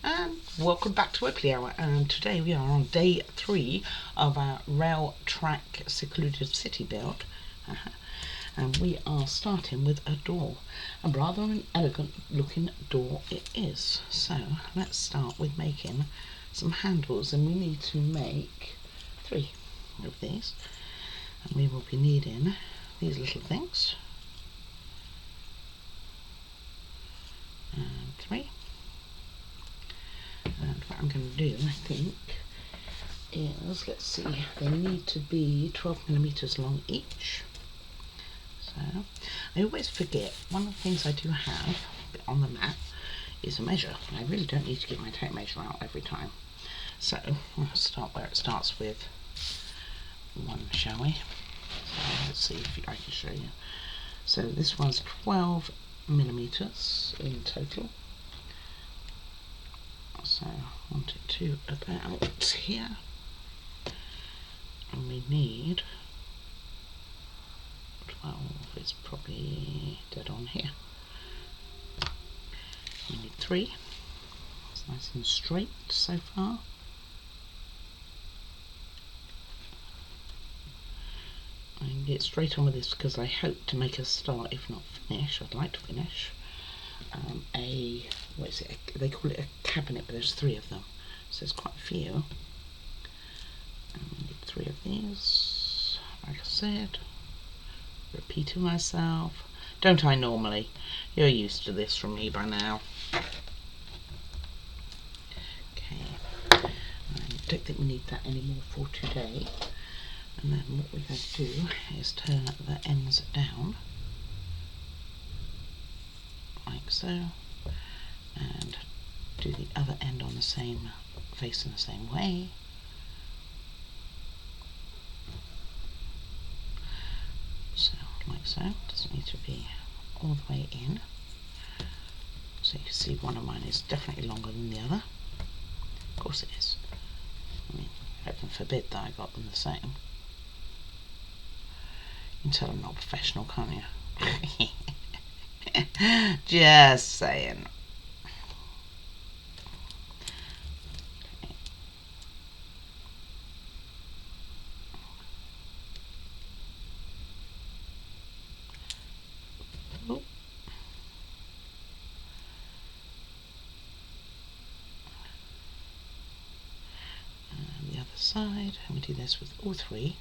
And welcome back to Oakley Hour, and today we are on day 3 of our rail track secluded city build. And we are starting with a door, and rather an elegant looking door it is. So let's start with making some handles, and we need to make 3 of these, and we will be needing these little things, and 3. And what I'm going to do, I think, is, let's see, they need to be 12mm long each. So, I always forget, one of the things I do have on the map is a measure. I really don't need to get my tape measure out every time. So, I'll start where it starts with 1, shall we? So, let's see if I can show you. So, this one's 12mm in total. So I want it to about here, and we need 12, it's probably dead on here. We need 3, it's nice and straight so far. I can get straight on with this because I hope to make a start, if not finish. I'd like to finish what is it? They call it a cabinet, but there's 3 of them, so there's quite a few. And we need 3 of these. Like I said, repeating myself. Don't I normally? You're used to this from me by now. Okay, I don't think we need that anymore for today. And then what we're going to do is turn the ends down, like so, and do the other end on the same, facing the same way. So, like so, doesn't need to be all the way in. So you can see one of mine is definitely longer than the other. Of course it is. I mean, heaven forbid that I got them the same. You can tell I'm not a professional, can't you? Just saying. Oh. And the other side, and we do this with all 3,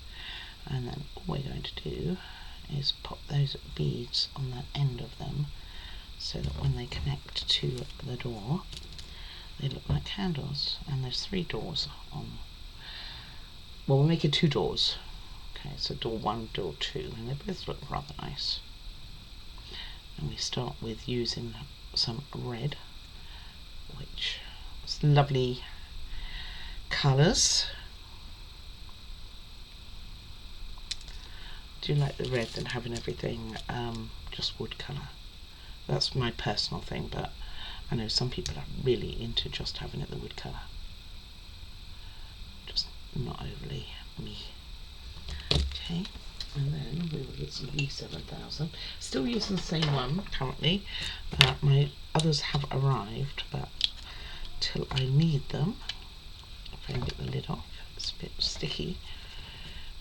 and then all we're going to do is pop those beads on the end of them, so that when they connect to the door they look like handles. And there's 3 doors on, well, we're making 2 doors. Okay, so door 1, door 2, and they both look rather nice. And we start with using some red, which is lovely colours. I do like the red than having everything just wood colour. That's my personal thing, but I know some people are really into just having it the wood colour. Just not overly me. Okay, and then we will get some E7000. Still using the same one currently. My others have arrived, but till I need them, if I can get the lid off, it's a bit sticky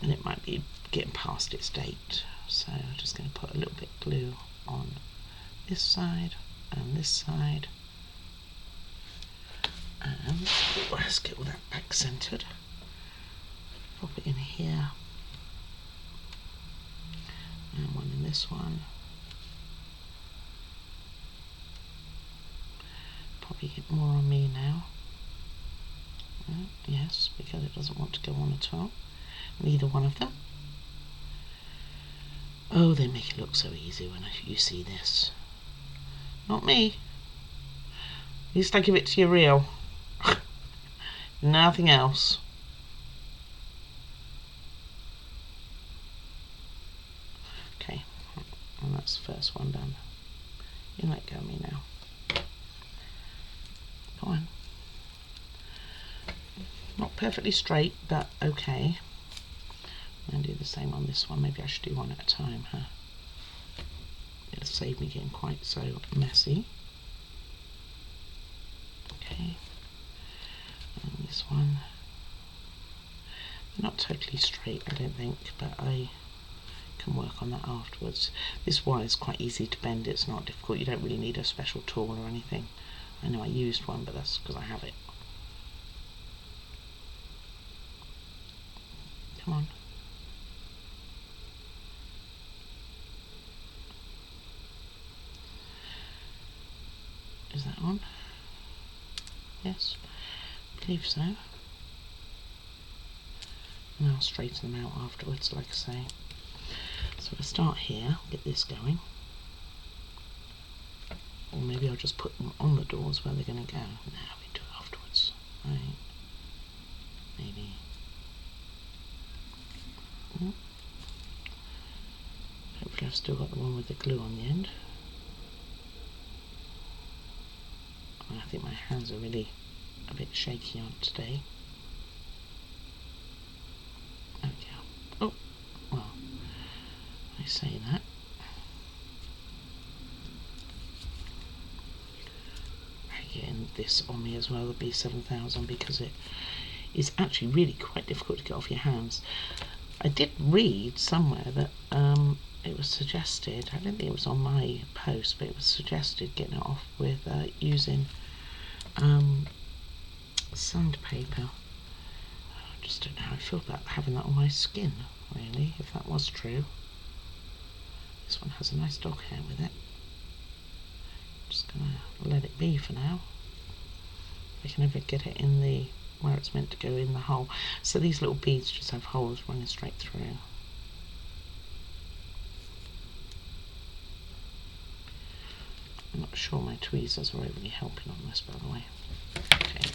and it might be getting past its date. So I'm just going to put a little bit of glue on this side and this side, and let's get all that back centered. Pop it in here, and one in this one. Probably get more on me now. Yes, because it doesn't want to go on at all. Neither one of them. Oh, they make it look so easy when you see this. Not me. At least I give it to you real. Nothing else. Okay, and that's the first one done. You let go of me now. Go on. Not perfectly straight, but okay. And do the same on this one. Maybe I should do one at a time, huh? It'll save me getting quite so messy. Okay. one. Not totally straight, I don't think, but I can work on that afterwards. This wire is quite easy to bend, it's not difficult, you don't really need a special tool or anything. I know I used one, but that's because I have it. Come on. Is that on? Yes, I believe so. And I'll straighten them out afterwards, like I say. So I'll start here, get this going. Or maybe I'll just put them on the doors where they're going to go. No, we do it afterwards. Right. Maybe. Hopefully I've still got the one with the glue on the end. I think my hands are really a bit shaky on today. There we go. Oh, well, I say that. Again, this on me as well, the B7000, because it is actually really quite difficult to get off your hands. I did read somewhere that it was suggested, I don't think it was on my post, but it was suggested getting it off with using sandpaper. I just don't know how I feel about having that on my skin, really, if that was true. This one has a nice dog hair with it. Just gonna let it be for now. I can never get it in the where it's meant to go, in the hole. So these little beads just have holes running straight through. I'm not sure my tweezers are overly helping on this, by the way. Okay.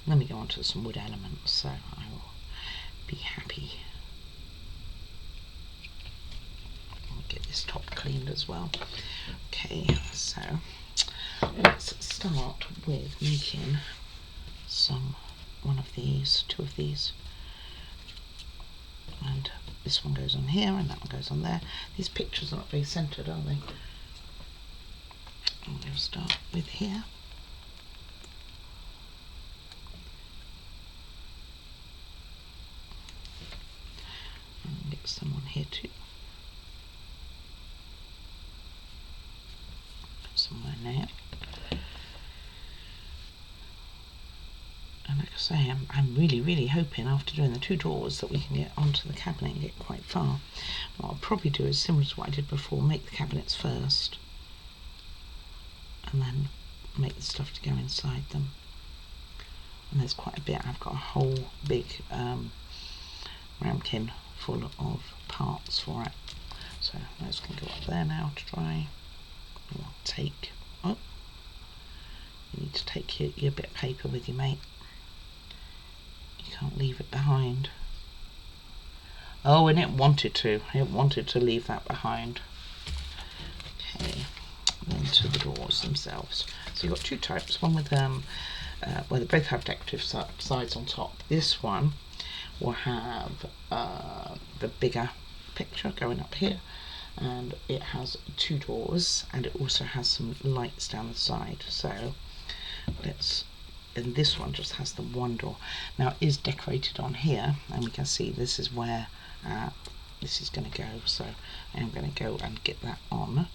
And then we go on to some wood elements, so I will be happy. I'll get this top cleaned as well. Okay, so let's start with making two of these, and this one goes on here and that one goes on there. These pictures are not very centered, are they? I'm going to start with here. And get some on here too. Somewhere now. And like I say, I'm really hoping after doing the two doors that we can get onto the cabinet and get quite far. What I'll probably do is similar to what I did before, make the cabinets first and then make the stuff to go inside them. And there's quite a bit. I've got a whole big ramekin full of parts for it. So those can go up there now to dry. Or take, oh, you need to take your bit of paper with you, mate. You can't leave it behind. Oh, and it wanted to leave that behind. Okay, then to the doors themselves. So you've got two types, one with where they both have decorative sides on top. This one will have the bigger picture going up here, and it has two doors, and it also has some lights down the side. So and this one just has the one door. Now it is decorated on here, and we can see this is where this is going to go. So I am going to go and get that on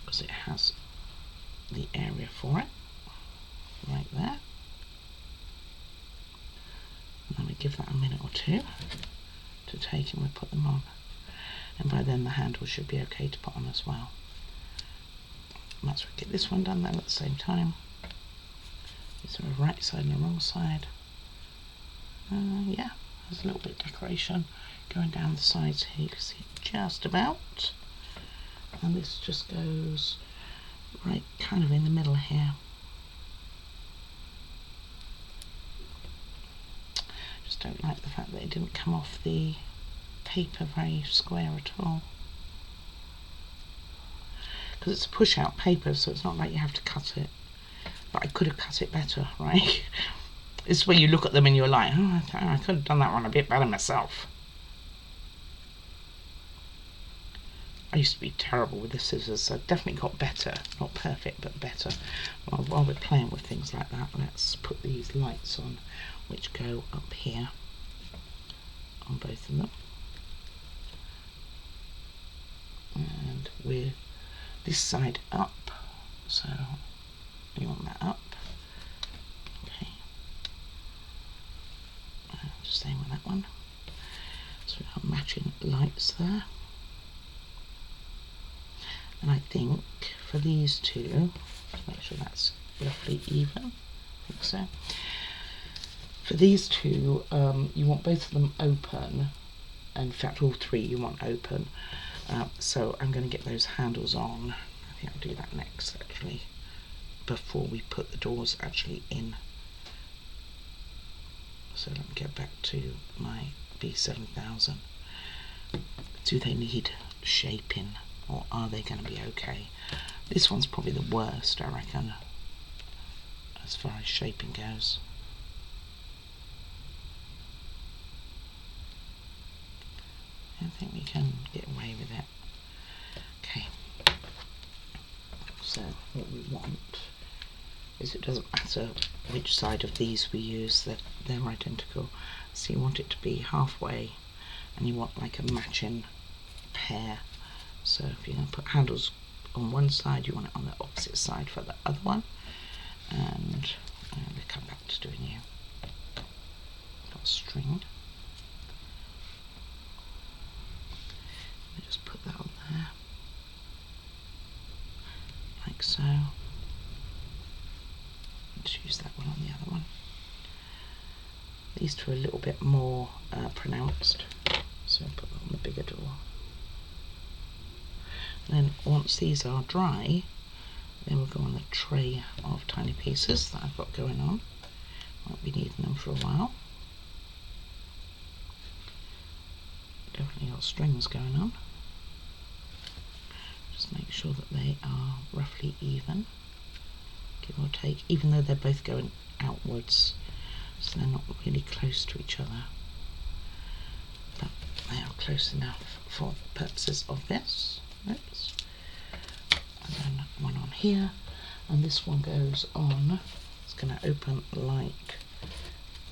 because it has the area for it right there. And then we give that a minute or two to take, and we put them on. And by then the handle should be okay to put on as well. Let's get this one done then at the same time. Is there a right side and a wrong side? Yeah, there's a little bit of decoration going down the sides here. You can see it just about. And this just goes right kind of in the middle here. Just don't like the fact that it didn't come off the paper very square at all. Because it's a push out paper, so it's not like you have to cut it. But I could have cut it better, right? It's where you look at them and you're like, oh, I could have done that one a bit better myself. I used to be terrible with the scissors. I've definitely got better. Not perfect, but better. Well, while we're playing with things like that, let's put these lights on, which go up here on both of them. And with this side up, so you want that up. Okay. Just same with that one. So we have matching lights there. And I think for these two, to make sure that's roughly even, I think so. For these two, you want both of them open. In fact, all three you want open. So I'm going to get those handles on. I think I'll do that next, actually, before we put the doors actually in. So let me get back to my B7000. Do they need shaping, or are they going to be okay? This one's probably the worst, I reckon, as far as shaping goes. I think we can get away with it. Okay. So what we want is, it doesn't matter which side of these we use, they're identical. So you want it to be halfway, and you want like a matching pair. So if you're going to put handles on one side, you want it on the opposite side for the other one. And I'm going to come back to doing you. Got a string. Let me just put that on there, like so. Let's use that one on the other one. These two are a little bit more pronounced, so I'll put that on the bigger door. Then once these are dry, then we'll go on the tray of tiny pieces that I've got going on. Won't be needing them for a while. Definitely got strings going on. Just make sure that they are roughly even, give or take, even though they're both going outwards, so they're not really close to each other. But they are close enough for purposes of this. Oops. And then one on here, and this one goes on, it's going to open like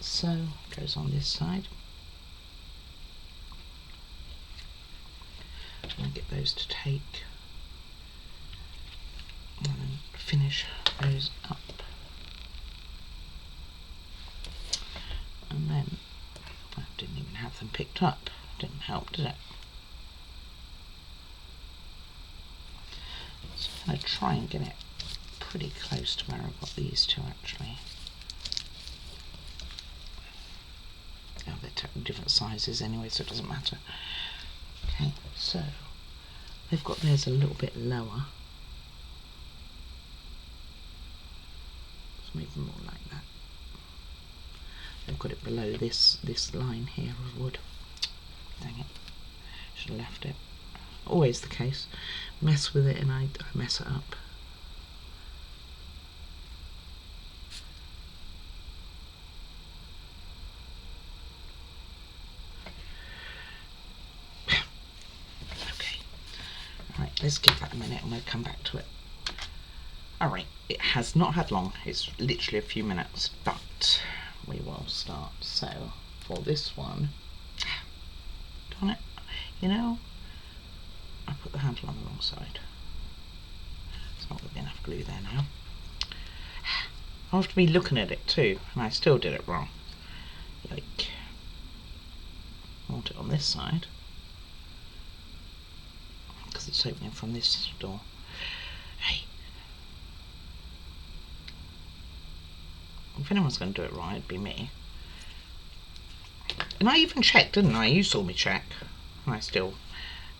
so, goes on this side. I'm going to get those to take and then finish those up. And then I didn't even have them picked up, didn't help, did it? So I'm going to try and get it pretty close to where I've got these two actually. Oh, they're different sizes anyway, so it doesn't matter. Okay, so they've got theirs a little bit lower. Let's move them more like that. They've got it below this line here of wood. Dang it, should have left it. Always the case. Mess with it and I mess it up. Okay. Alright, let's give that a minute and we'll come back to it. Alright, it has not had long. It's literally a few minutes, but we will start. So, for this one, darn it, you know, I put the handle on the wrong side. There's not going to be enough glue there now. I have to be looking at it too, and I still did it wrong. Like, I want it on this side, because it's opening from this door. Hey, if anyone's going to do it right, it'd be me. And I even checked, didn't I? You saw me check, and I still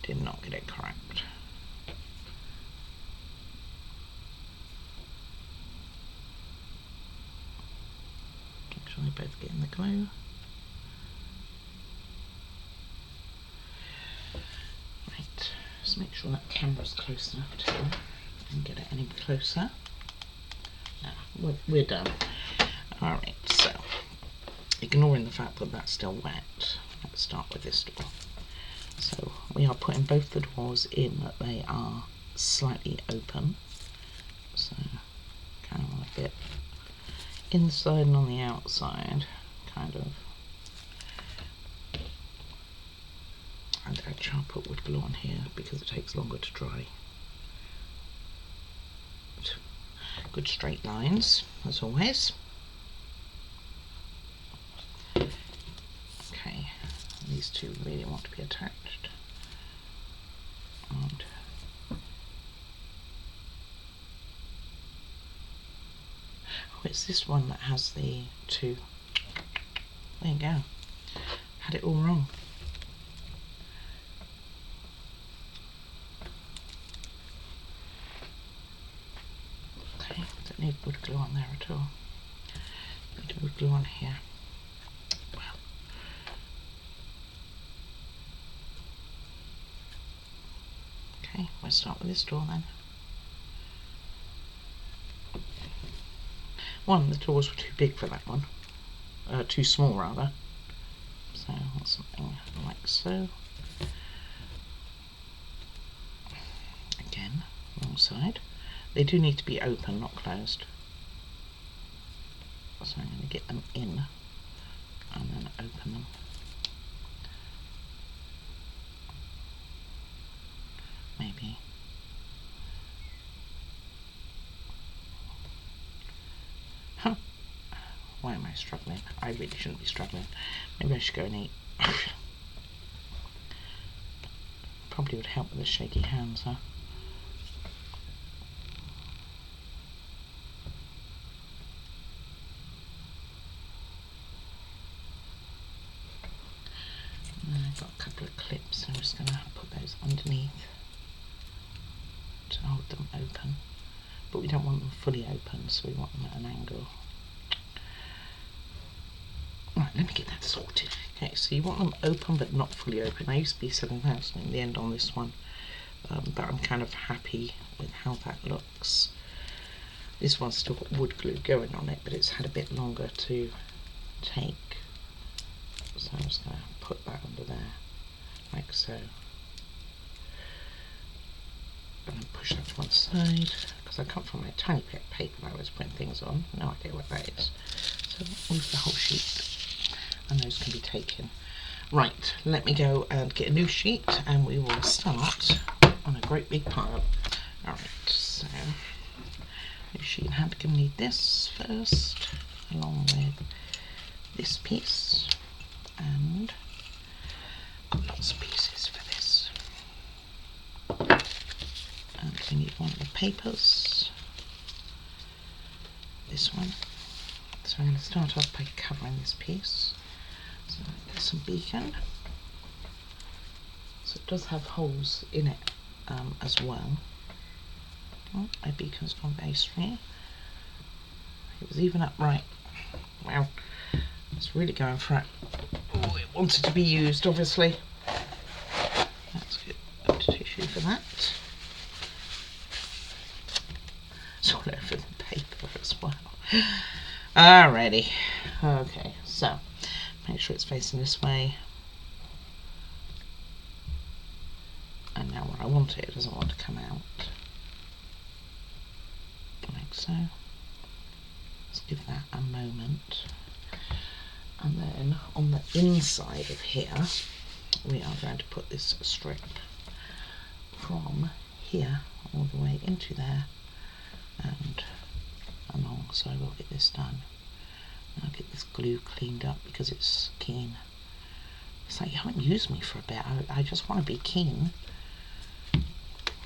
did not get it correct. Make sure they both get in the glue. Right, just make sure that camera's close enough to and get it any closer. No, we're done. Alright, so ignoring the fact that that's still wet, let's start with this door. So we are putting both the doors in that they are slightly open. So kind of a bit inside and on the outside, kind of. And actually I'll put wood glue on here because it takes longer to dry. Good straight lines, as always. Okay, these two really want to be attached. And oh, it's this one that has the two. There you go. Had it all wrong. Okay, don't need wood glue on there at all. Need wood glue on here. Well. Okay, we'll start with this door then. One, the doors were too big for that one. Too small rather. So something like so. Again, wrong side. They do need to be open, not closed. So I'm going to get them in and then open them. Maybe. Huh. Why am I struggling? I really shouldn't be struggling. Maybe I should go and eat. Probably would help with the shaky hands, huh? I've got a couple of clips, so I'm just going to put those underneath to hold them open. But we don't want them fully open, so we want them at an angle. Right, let me get that sorted. Okay, so you want them open but not fully open. I used to be 7,000 in the end on this one, but I'm kind of happy with how that looks. This one's still got wood glue going on it, but it's had a bit longer to take. So I'm just going to put that under there, like so. And then push that to one side, because I come from a tiny bit of paper that I was putting things on. No idea what that is. So move the whole sheet, and those can be taken. Right, let me go and get a new sheet, and we will start on a great big pile. Alright, so new sheet in hand. Going to need this first, along with this piece, and lots of pieces for this. And we need one of the papers, this one. So I'm going to start off by covering this piece. So there's some beacon. So it does have holes in it as well. Oh, my beacon's gone very straight. It was even upright. Wow, it's really going for it. Oh, it wanted to be used, obviously. Let's get a tissue for that. It's all over the paper as well. Alrighty. Okay, so make sure it's facing this way. And now where I want it, it doesn't want to come out. Like so. Let's give that a moment. And then on the inside of here, we are going to put this strip from here all the way into there and along. So I will get this done. And I'll get this glue cleaned up because it's keen. It's like you haven't used me for a bit. I just want to be keen.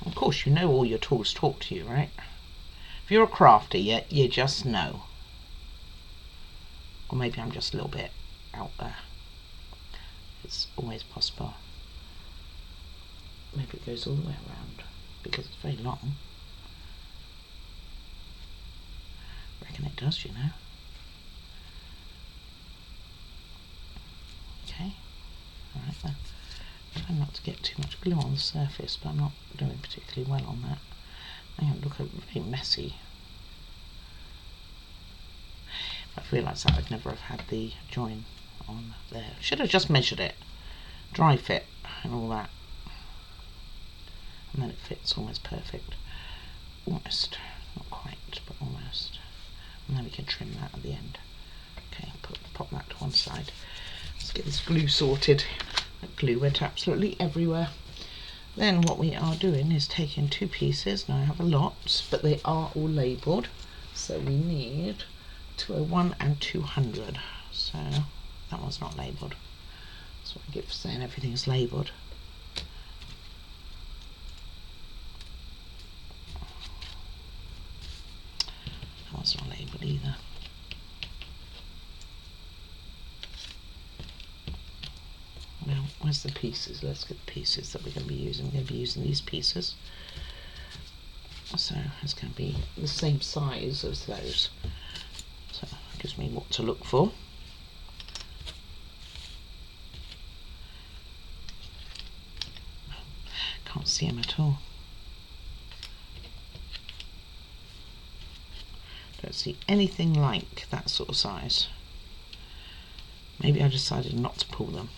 Of course, you know all your tools talk to you, right? If you're a crafter, you just know. Or maybe I'm just a little bit out there. It's always possible. Maybe it goes all the way around because it's very long. I reckon it does, you know. Okay, alright then. Try not to get too much glue on the surface, but I'm not doing particularly well on that. They look very messy. If I realised that, I'd never have had the join on there. Should have just measured it. Dry fit and all that. and then it fits almost perfect. Almost, not quite, but almost. And then we can trim that at the end. Okay, pop that to one side. Let's get this glue sorted. That glue went absolutely everywhere. Then what we are doing is taking two pieces. Now I have a lot, but they are all labelled. So we need 201 and 200. So that one's not labelled. That's what I get for saying everything's labelled. That one's not labelled either. Well, where's the pieces? Let's get the pieces that we're going to be using. We're going to be using these pieces. So it's going to be the same size as those. So it gives me what to look for. Can't see them at all. Don't see anything like that sort of size. Maybe I decided not to pull them.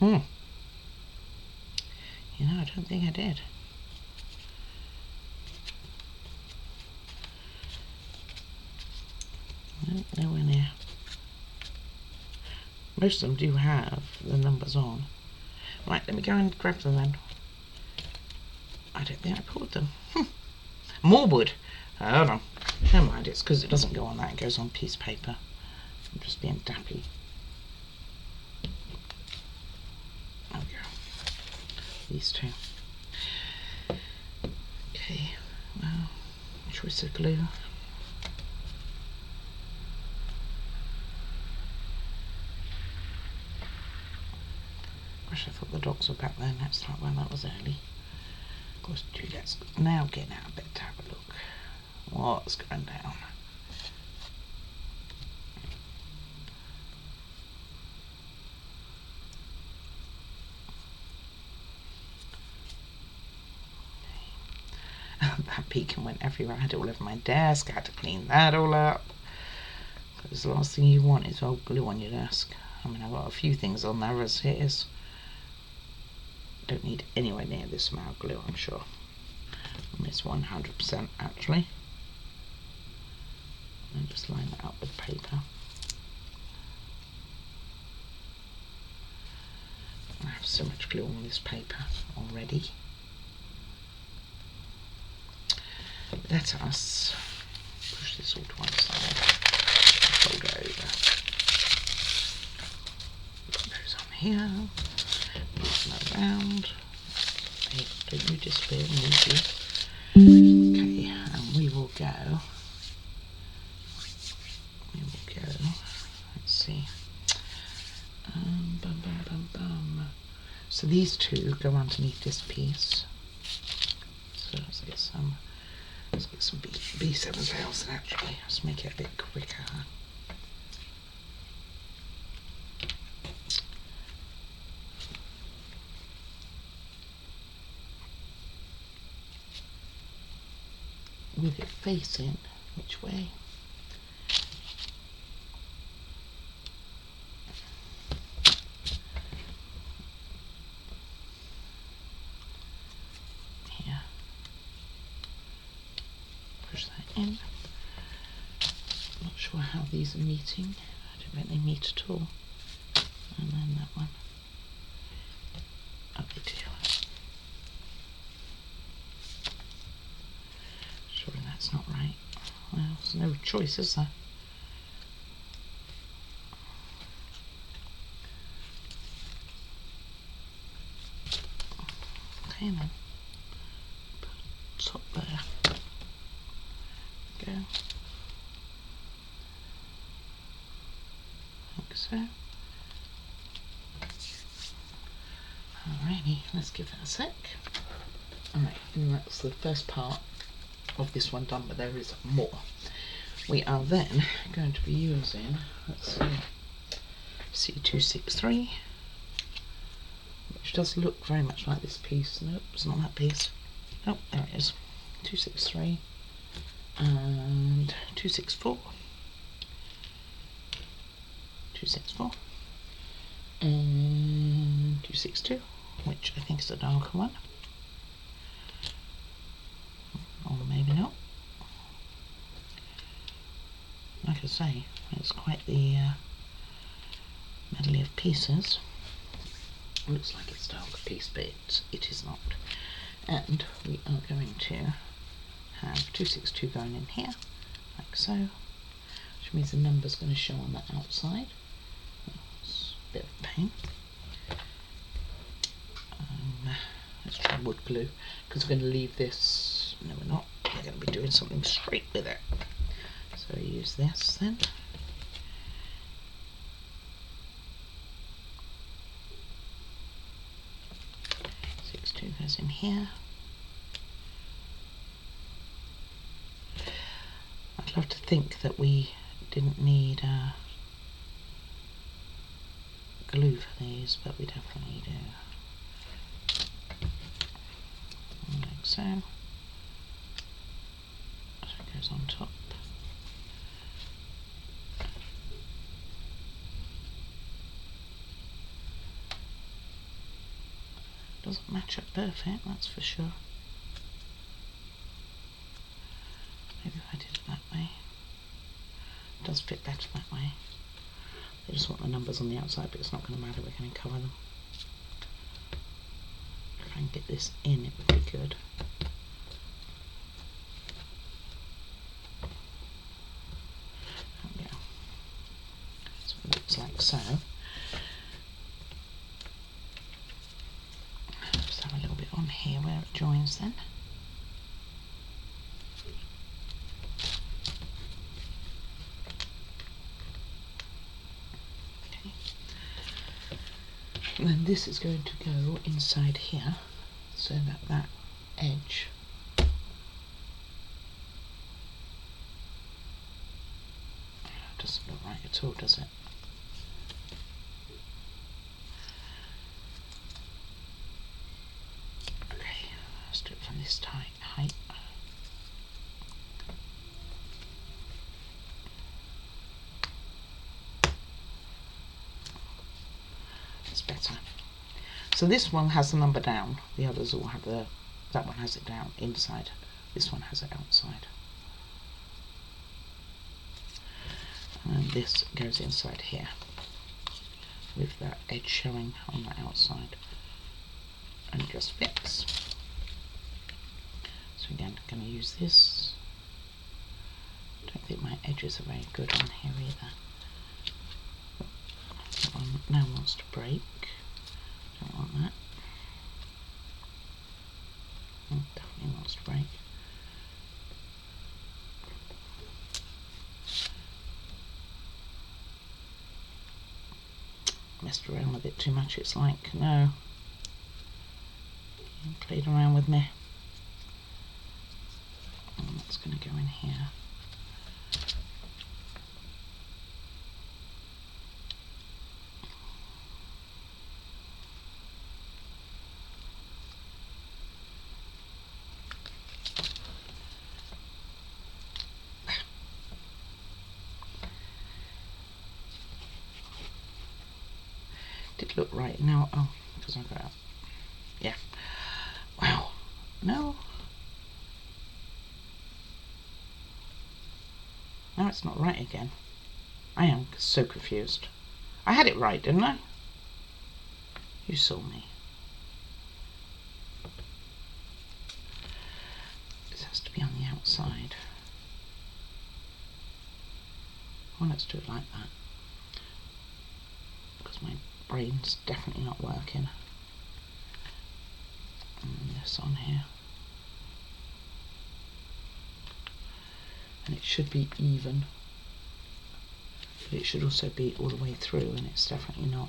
You know, I don't think I did. No, nowhere near. Most of them do have the numbers on. Right, let me go and grab them then. I don't think I pulled them. More wood. Hold on. Never mind, it's because it doesn't go on that, it goes on piece of paper. I'm just being dappy. There we go. These two. Okay, well, choice of glue. Gosh, I thought the dogs were back there next time. Well, that was early. Of course, Juliet's now getting out of bed to have a look. What's going down? That beacon went everywhere. I had it all over my desk. I had to clean that all up. Because the last thing you want is old glue on your desk. I mean, I've got a few things on there as it is. Don't need anywhere near this amount of glue, I'm sure. And it's 100% actually. And just line that up with paper. I have so much glue on this paper already. Let us push this all to one side. Fold it over. Put those on here. Move them around. Hey, don't you disappear, move you. Okay, and we will go. Let's see. So these two go underneath this piece. So let's get some B7 sales actually. Let's make it a bit quicker. With it facing which way? Here. Push that in. Not sure how these are meeting. I don't think they meet at all. And then that one. Oh, they do. Surely that's not right. Well, there's no choice, is there? Okay then. Top there. Go. Like so. Alrighty, let's give that a sec. Alright, and that's the first part of this one done, but there is more. We are then going to be using, let's see, C263, which does look very much like this piece. Nope, it's not that piece. Nope, there it is. 263 and 264. 264. and 262, which I think is a darker one, or maybe not. Like I say, it's quite the medley of pieces. Looks like it's a darker piece, but it is not. And we are going to have 262 going in here, like so, which means the number's going to show on the outside. It's a bit of a pain. Let's try wood glue, because we're going to leave this. No, we're not. We're going to be doing something straight with it. So we use this then. 2 goes in here. I'd love to think that we didn't need glue for these, but we definitely do. Like so. So it goes on top. Doesn't match up perfect, that's for sure. Maybe if I did it that way. It does fit better that way. They just want the numbers on the outside, but it's not going to matter, we're going to cover them. If I can get this in, it would be good. There we go. So it looks like so. Just have a little bit on here where it joins then. And then this is going to go inside here, so that that edge doesn't look right at all, does it? Okay, let's do it from this height. Better. So this one has the number down, the others all have that one has it down inside, this one has it outside. And this goes inside here, with that edge showing on the outside. And it just fits. So again, I'm going to use this. Don't think my edges are very good on here either. That one now wants to break. Don't want that. Definitely wants to break. Messed around with it too much, it's like, no. You played around with me. And that's going to go in here. Did look right now. Oh, because I got out. Yeah. Wow. No. Now it's not right again. I am so confused. I had it right, didn't I? You saw me. This has to be on the outside. Well, let's do it like that. Because my brain's definitely not working. And this on here. And it should be even. But it should also be all the way through, and it's definitely not.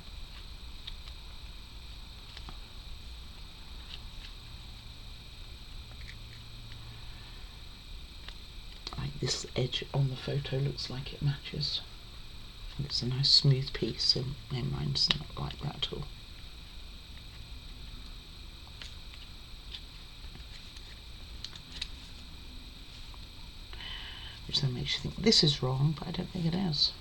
Like this edge on the photo looks like it matches. It's a nice smooth piece, and mine's not like that at all. Which then makes you think this is wrong, but I don't think it is.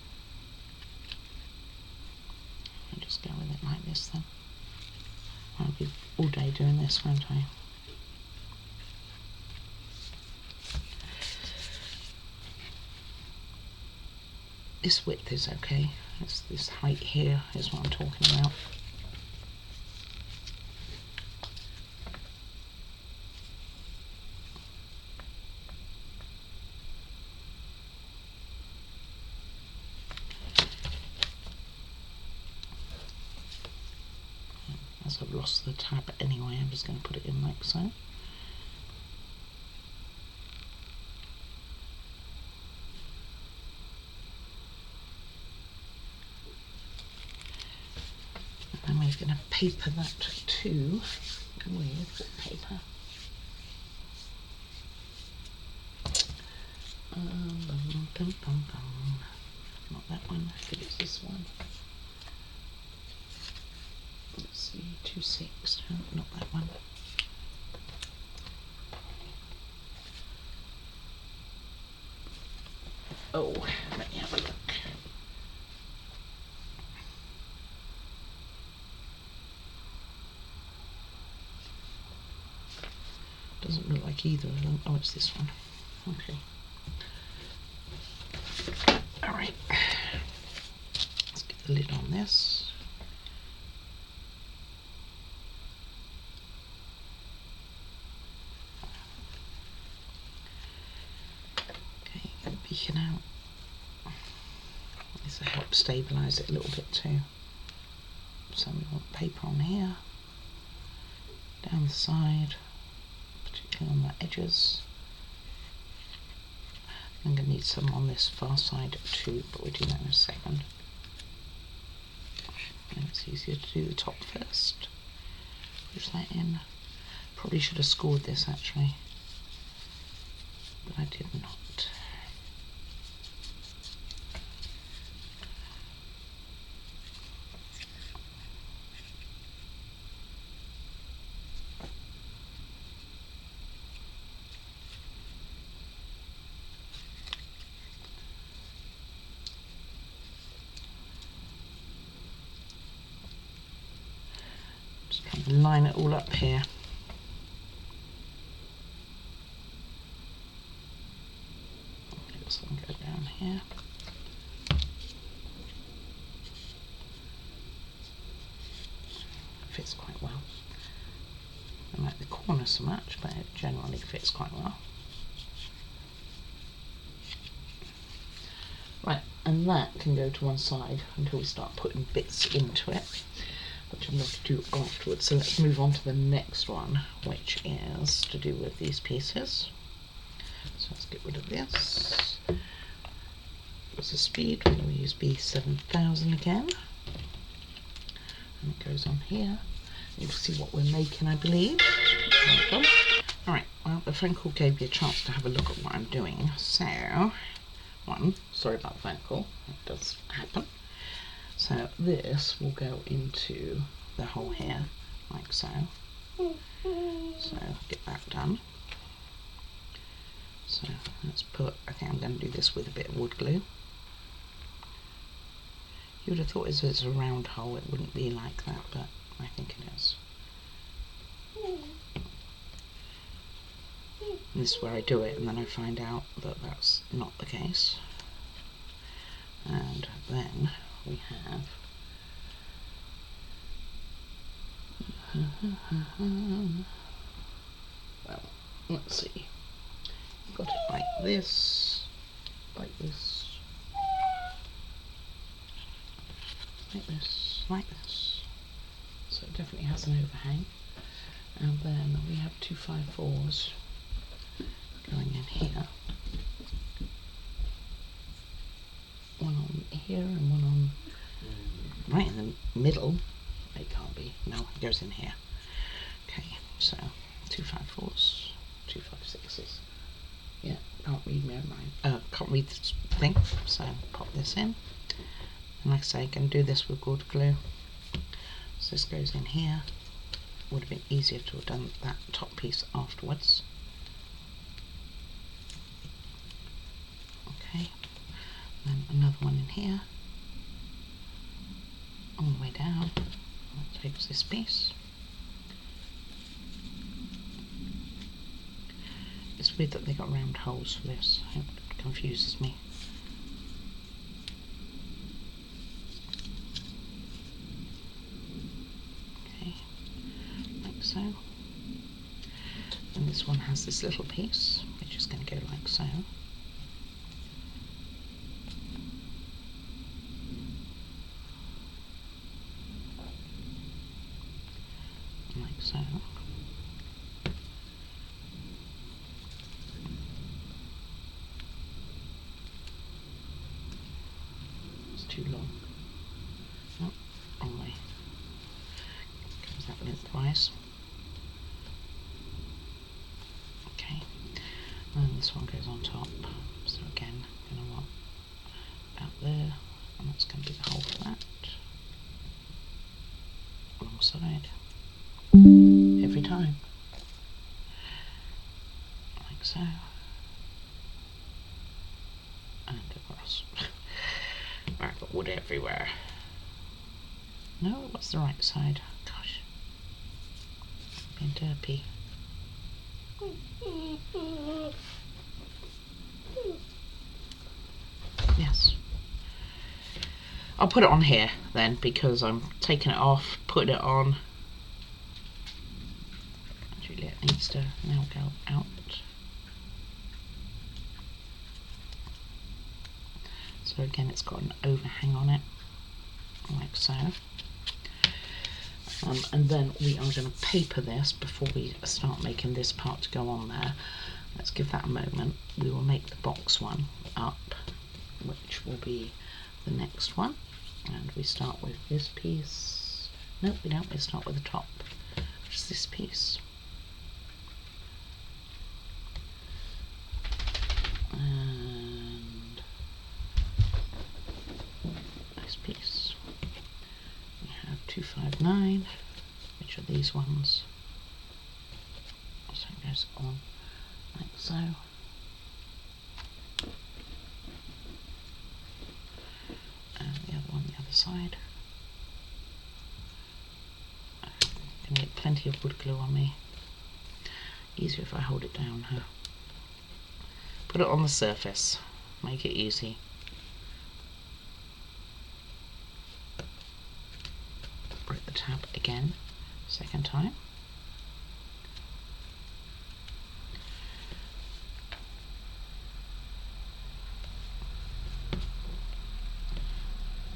I just go with it this then. I'll be all day doing this, won't I? This width is okay. It's this height here is what I'm talking about. As I've lost the tab anyway, I'm just going to put it in like so. And then we're going to paper that too with paper. Not that one, I think it's this one. Let's see, 2/6, no, not that one. Oh, let me have a look. Doesn't look like either of them. Oh, it's this one. Okay. Alright. Let's get the lid on this. Okay, get the beacon out. This will help stabilise it a little bit too. So we want paper on here, down the side, particularly on the edges. I'm going to need some on this far side too, but we'll do that in a second. And it's easier to do the top first. Push that in. Probably should have scored this actually, but I did not. Just trying to line it all up here. This one go down here. Fits quite well. I don't like the corner so much, but it generally fits quite well. Right, and that can go to one side until we start putting bits into it, which I'm going to do afterwards. So let's move on to the next one, which is to do with these pieces. So let's get rid of this. What's the speed? We're going to use B7000 again. And it goes on here. You'll see what we're making, I believe. Alright, well, the phone call gave you a chance to have a look at what I'm doing. So, sorry about the phone call, it does happen. So this will go into the hole here, like so. So get that done. So let's put, I think I'm going to do this with a bit of wood glue. You would have thought if it's a round hole it wouldn't be like that, but I think it is. And this is where I do it, and then I find out that that's not the case. And then we have well, let's see. Got it like this, like this, like this, like this. So it definitely has an overhang. And then we have 2x4s going in here. One on here and one on right in the middle. It can't be. No, it goes in here. Okay, so 2x4s, 2x6s. Yeah, can't read my mind. Can't read this thing, so pop this in. And like I say, I can do this with wood glue. So this goes in here. Would have been easier to have done that top piece afterwards. Okay, then another one in here, all the way down, like There's this piece. It's weird that they got round holes for this. It confuses me. Okay, like so. And this one has this little piece, which is going to go like so. Like so. It's too long. Oh, wrong way. Comes out lengthwise. Okay, and this one goes on top. So again, going to want about there, and that's going to be the whole for that. Wrong side. Every time. Like so. And across. Right, got wood everywhere. No, what's the right side? Gosh. Being derpy. Yes. I'll put it on here then, because I'm taking it off, putting it on. Juliet needs to now go out. So again, it's got an overhang on it, like so. And then we are going to paper this before we start making this part to go on there. Let's give that a moment. We will make the box one up, which will be the next one. And we start with this piece. No, we don't. We start with the top, which is this piece. And this piece. We have 259, which are these ones. So it goes on like so. And the other one, the other side. I'm going to get plenty of wood glue on me. Easier if I hold it down, huh? Put it on the surface, make it easy. Break the tab again, second time.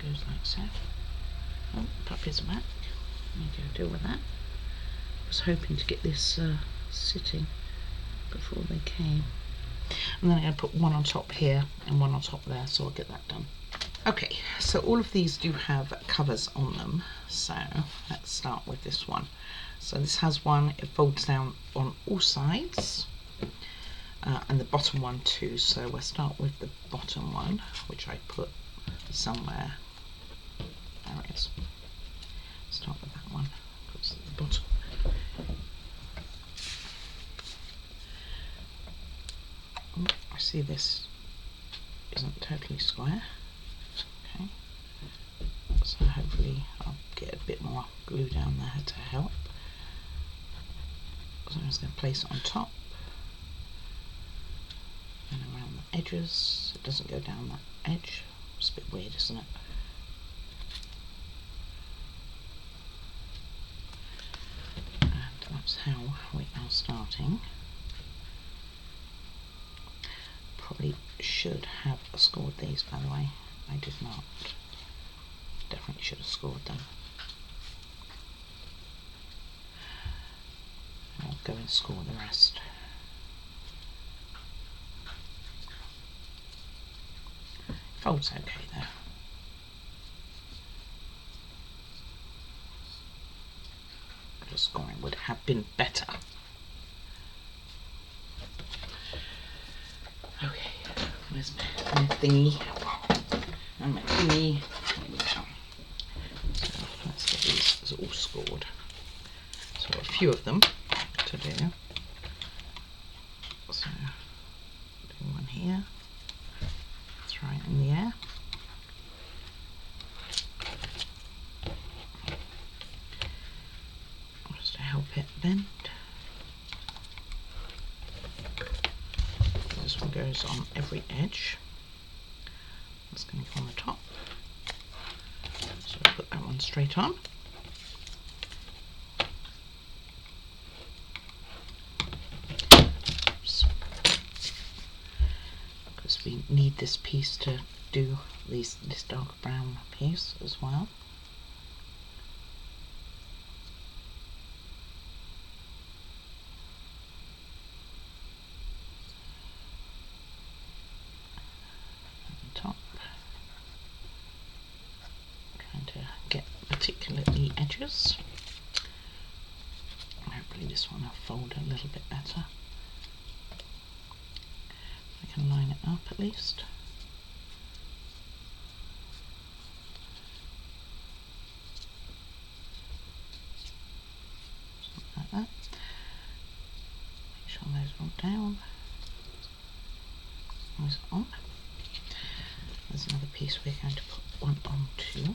Goes like so. Oh, puppies are back. Need to deal with that. I was hoping to get this sitting before they came. And then I'm going to put one on top here and one on top there, so I'll get that done. Okay, so all of these do have covers on them, so let's start with this one. So this has one, it folds down on all sides, and the bottom one too, so we'll start with the bottom one, which I put somewhere. There it is. Start with that one, because at the bottom. Oh, I see this isn't totally square. Okay, so hopefully I'll get a bit more glue down there to help. So I'm just going to place it on top and around the edges. It doesn't go down that edge. It's a bit weird, isn't it? And that's how we are starting. Probably should have scored these, by the way. I did not. Definitely should have scored them. I'll go and score the rest. Folds okay there. The scoring would have been better. Okay, where's my thingy? And my thingy. There we go. So let's get these all scored. So a few of them to do. So do one here. Throw it in the air. goes on every edge. It's going to go on the top. So I'll put that one straight on. Because we need this piece to do this dark brown piece as well. Top. Trying to get particularly edges. Hopefully this one will fold a little bit better. I can line it up at least. Something like that. Make sure those are all down. Those are on. There's another piece we're going to put one on too.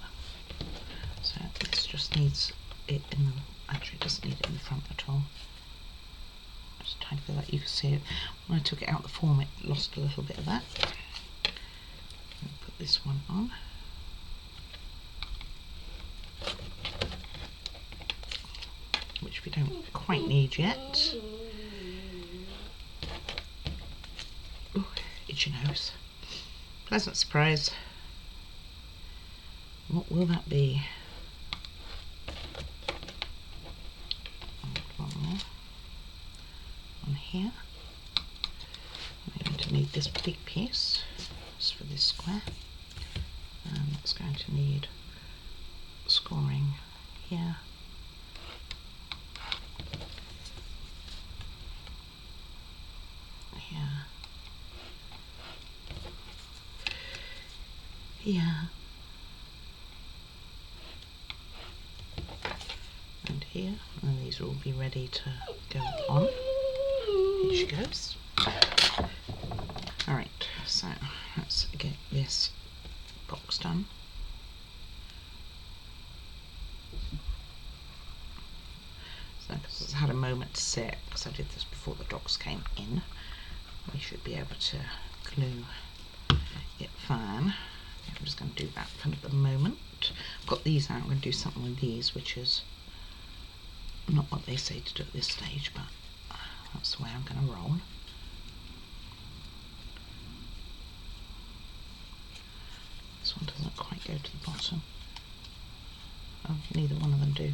So this just needs it in the, actually it doesn't need it in the front at all. Just trying to feel like you can see it. When I took it out of the form, it lost a little bit of that. I'll put this one on. Which we don't quite need yet. Ooh, itchy nose. Pleasant surprise. What will that be? One more. On here. We're going to need this big piece. Just for this square. And it's going to need scoring here. Here. Here. And here. And these will all be ready to go on. Here she goes. Alright, so let's get this box done. So because it's had a moment to set, because I did this before the dogs came in, we should be able to glue it fine. I'm just going to do that for the moment. I've got these out, I'm going to do something with these, which is not what they say to do at this stage, but that's the way I'm going to roll. This one doesn't quite go to the bottom. Oh, neither one of them do.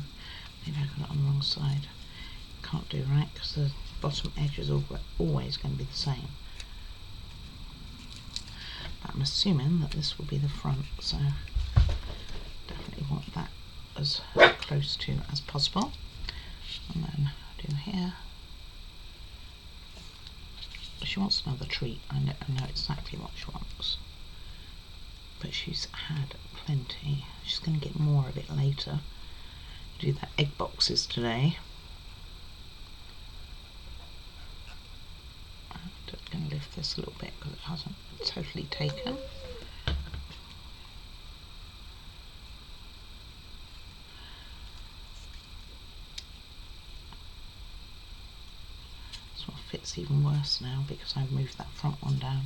Maybe I got it on the wrong side. Can't do right, because the bottom edge is always going to be the same. But I'm assuming that this will be the front, so definitely want that as close to as possible. And then do here. She wants another treat. I know exactly what she wants. But she's had plenty. She's going to get more of it later. Do the egg boxes today. I'm just going to lift this a little bit because it hasn't totally taken. This one fits even worse now because I've moved that front one down.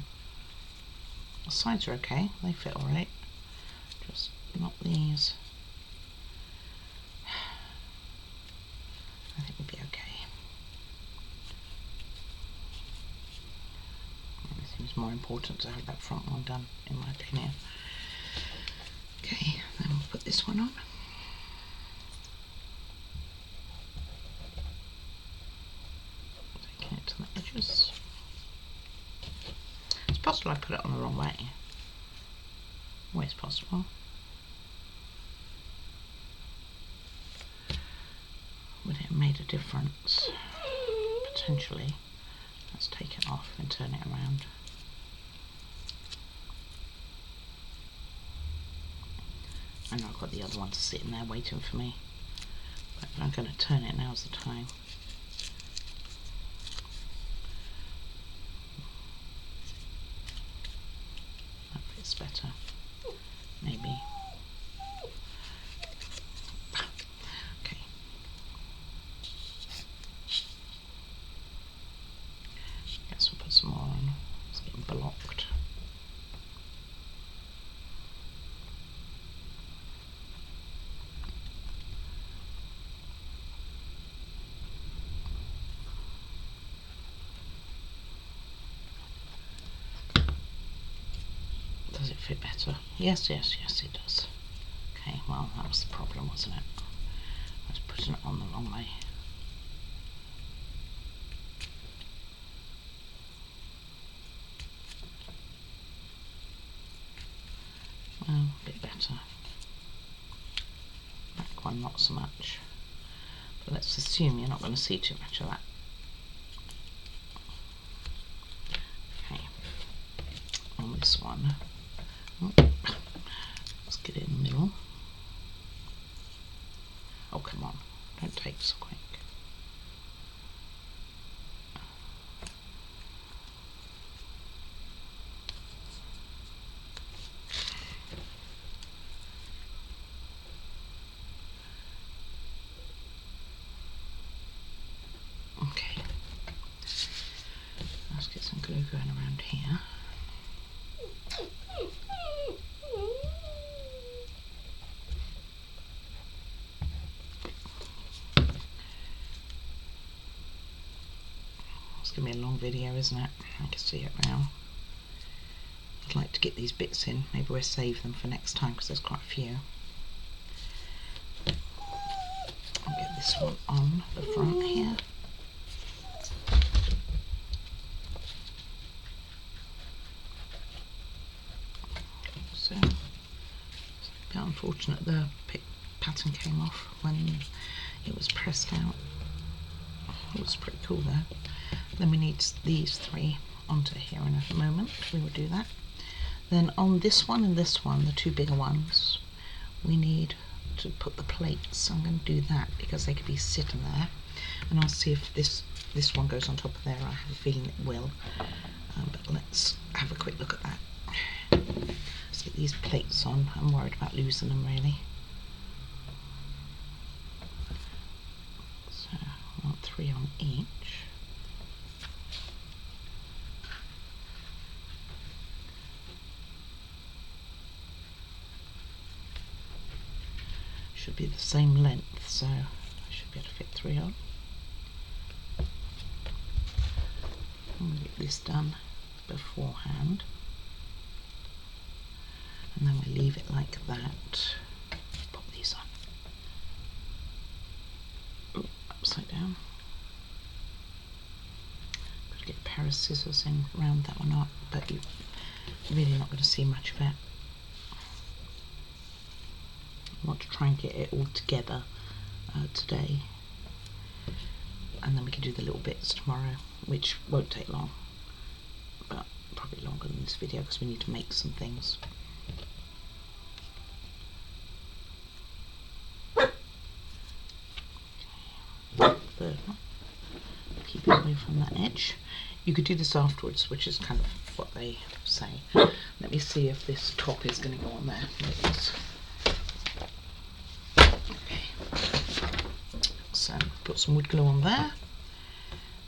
The sides are okay, they fit alright. Just not these. I think we'll be okay. It seems more important to have that front one done, in my opinion. Okay, then we'll put this one on. Taking it to the edges. It's possible I put it on the wrong way. Always possible. Would it have made a difference? Potentially. Let's take it off and turn it around. I know I've got the other one sitting there waiting for me. But if I'm going to turn it, now's the time. That fits better. Maybe. Okay. Guess we'll put some more on. Let's fit better? Yes, yes, yes, it does. Okay, well, that was the problem, wasn't it? I was putting it on the wrong way. Well, a bit better. Back one, not so much. But let's assume you're not going to see too much of that. Okay, on this one, let's get it in the middle. Oh, come on, don't take so quick. Okay, let's get some glue going around here. It's going to be a long video, isn't it? I can see it now. I'd like to get these bits in. Maybe we'll save them for next time because there's quite a few. I'll get this one on the front here. So, it's a bit unfortunate the pattern came off when it was pressed out. It was pretty cool though. Then we need these three onto here in a moment. We will do that. Then on this one and this one, the two bigger ones, we need to put the plates. I'm going to do that because they could be sitting there, and I'll see if this one goes on top of there. I have a feeling it will, but let's have a quick look at that. Let's get these plates on. I'm worried about losing them really. So I want 3 on each. Should be the same length, so I should be able to fit 3 on. I'm going to get this done beforehand, and then we leave it like that. Pop these on. Ooh, upside down. Got to get a pair of scissors in, round that one up, but you're really not going to see much of it. I want to try and get it all together today, and then we can do the little bits tomorrow, which won't take long, but probably longer than this video because we need to make some things. Third one. Keep it away from that edge. You could do this afterwards, which is kind of what they say. Let me see if this top is going to go on there. It is. So put some wood glue on there,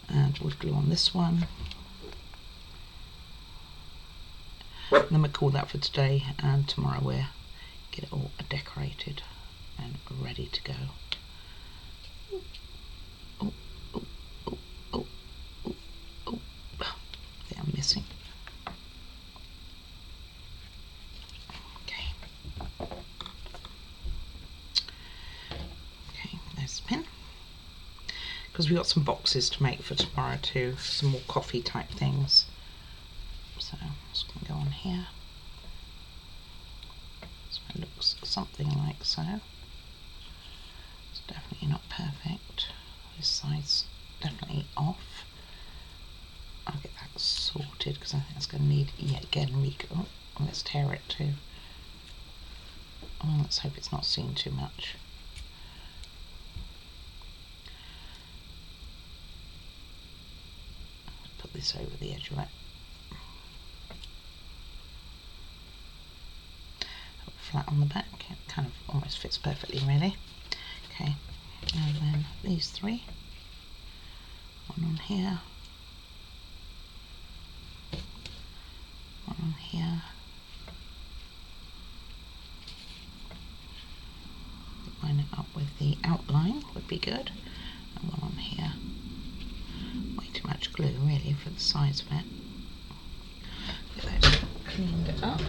and wood glue on this one, and then we'll call that for today, and tomorrow we'll get it all decorated and ready to go. Oh, oh, oh, oh, oh, oh. I think I'm missing. Okay. Okay, there's the pin. Because we've got some boxes to make for tomorrow too, some more coffee type things. So I'm just going to go on here. So it looks something like so. It's definitely not perfect. This side's definitely off. I'll get that sorted because I think it's going to need yet again re-glue. Oh, let's tear it too. Oh, let's hope it's not seen too much. Put this over the edge of it. Flat on the back, it kind of almost fits perfectly really. Okay, and then these 3. One on here. One on here. Line it up with the outline would be good. And one on here. Way too much glue really for the size of it. Get those cleaned up.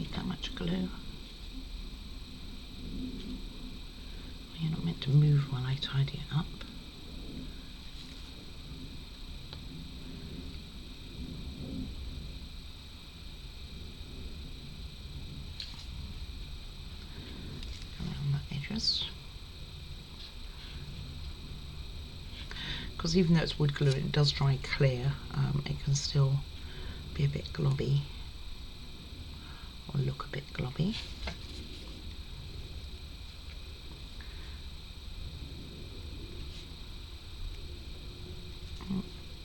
need that much glue. You're not meant to move while I tidy it up. Around the edges. Because even though it's wood glue, it does dry clear. It can still be a bit globby, or look a bit globby.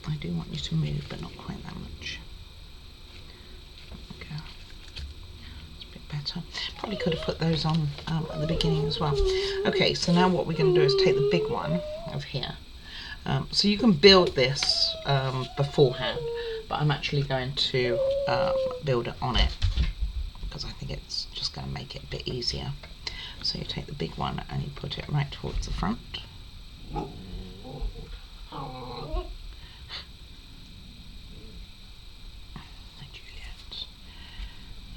I do want you to move, but not quite that much. Okay, it's a bit better. Probably could have put those on at the beginning as well. Okay, so now what we're going to do is take the big one over here. So you can build this beforehand, but I'm actually going to build it on it because I think it's just going to make it a bit easier. So you take the big one and you put it right towards the front.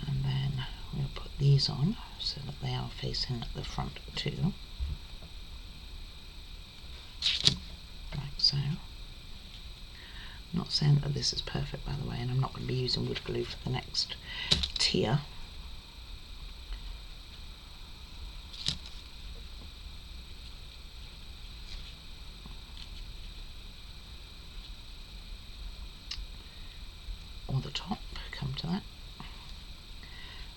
And then we'll put these on so that they are facing at the front too. Like so. I'm not saying that this is perfect, by the way, and I'm not going to be using wood glue for the next tier. Or the top, come to that.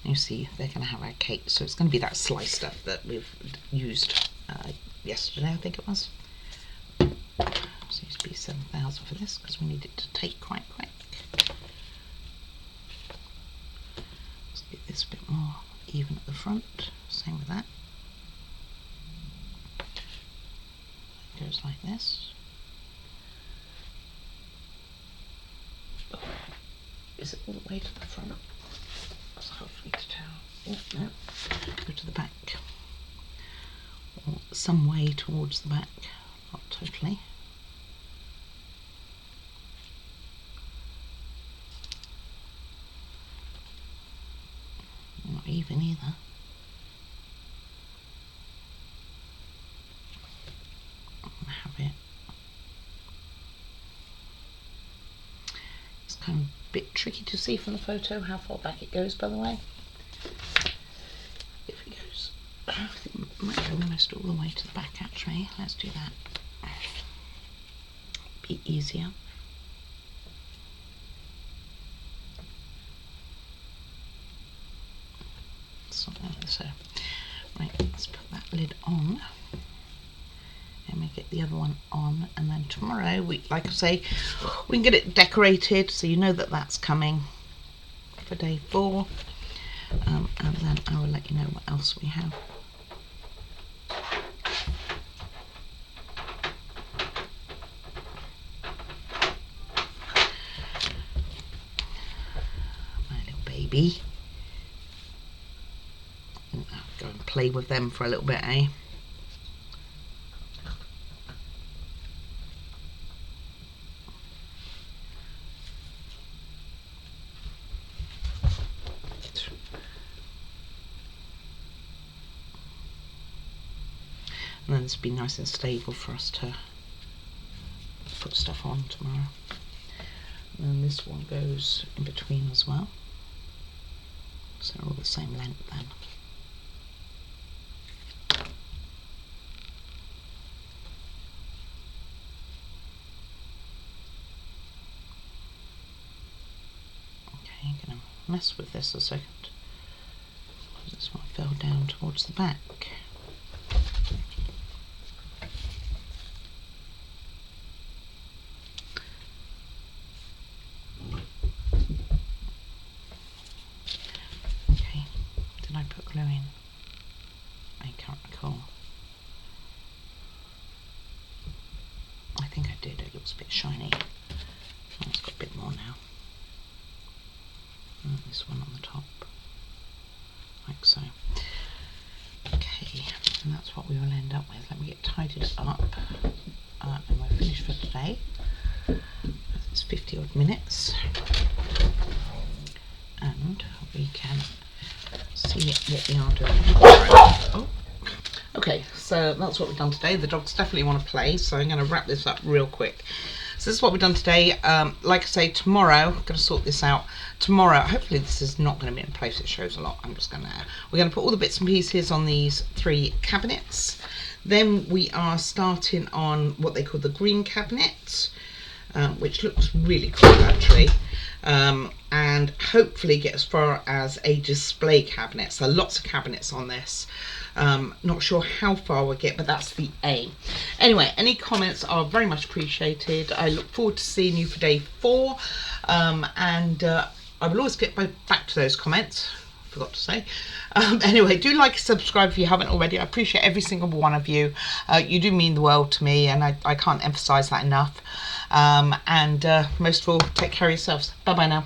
You see, they're going to have our cake, so it's going to be that slice stuff that we've used yesterday, I think it was. So used to be 7,000 for this because we need it to take quite quick. Let's get this a bit more even at the front. Same with that. It goes like this. Oh, is it all the way to the front? It's hard for me to tell. Oh, no. Go to the back. Or some way towards the back. Not totally. Not even either. I have it. It's kind of a bit tricky to see from the photo how far back it goes, by the way. If it goes, I think it might go almost all the way to the back actually. Let's do that. Be easier. Something like so. Right, let's put that lid on. And we get the other one on, and then tomorrow, like I say, we can get it decorated so you know that that's coming for day 4, and then I will let you know what else we have. My little baby. I'll go and play with them for a little bit, eh? And then this will be nice and stable for us to put stuff on tomorrow. And then this one goes in between as well. So they're all the same length then. Okay, I'm going to mess with this a second. This one fell down towards the back. Okay, did I put glue in? I can't recall. I think I did, it looks a bit shiny. Oh, it's got a bit more now. And this one on the top, like so. Okay, and that's what we will end up with. Let me get tidied up, and we're finished for today. It's 50 odd minutes, and we can what we are doing. Oh. Okay, so that's what we've done today. The dogs definitely want to play, so I'm going to wrap this up real quick. So this is what we've done today. Like I say, tomorrow, I'm going to sort this out. Tomorrow, hopefully this is not going to be in place. It shows a lot. We're going to put all the bits and pieces on these 3 cabinets. Then we are starting on what they call the green cabinet, which looks really cool actually. And hopefully get as far as a display cabinet. So lots of cabinets on this. Not sure how far we'll get, but that's the aim. Anyway, any comments are very much appreciated. I look forward to seeing you for day 4. And I will always get back to those comments. Forgot to say. Anyway, do like and subscribe if you haven't already. I appreciate every single one of you. You do mean the world to me, and I can't emphasize that enough. And most of all, take care of yourselves. Bye bye now.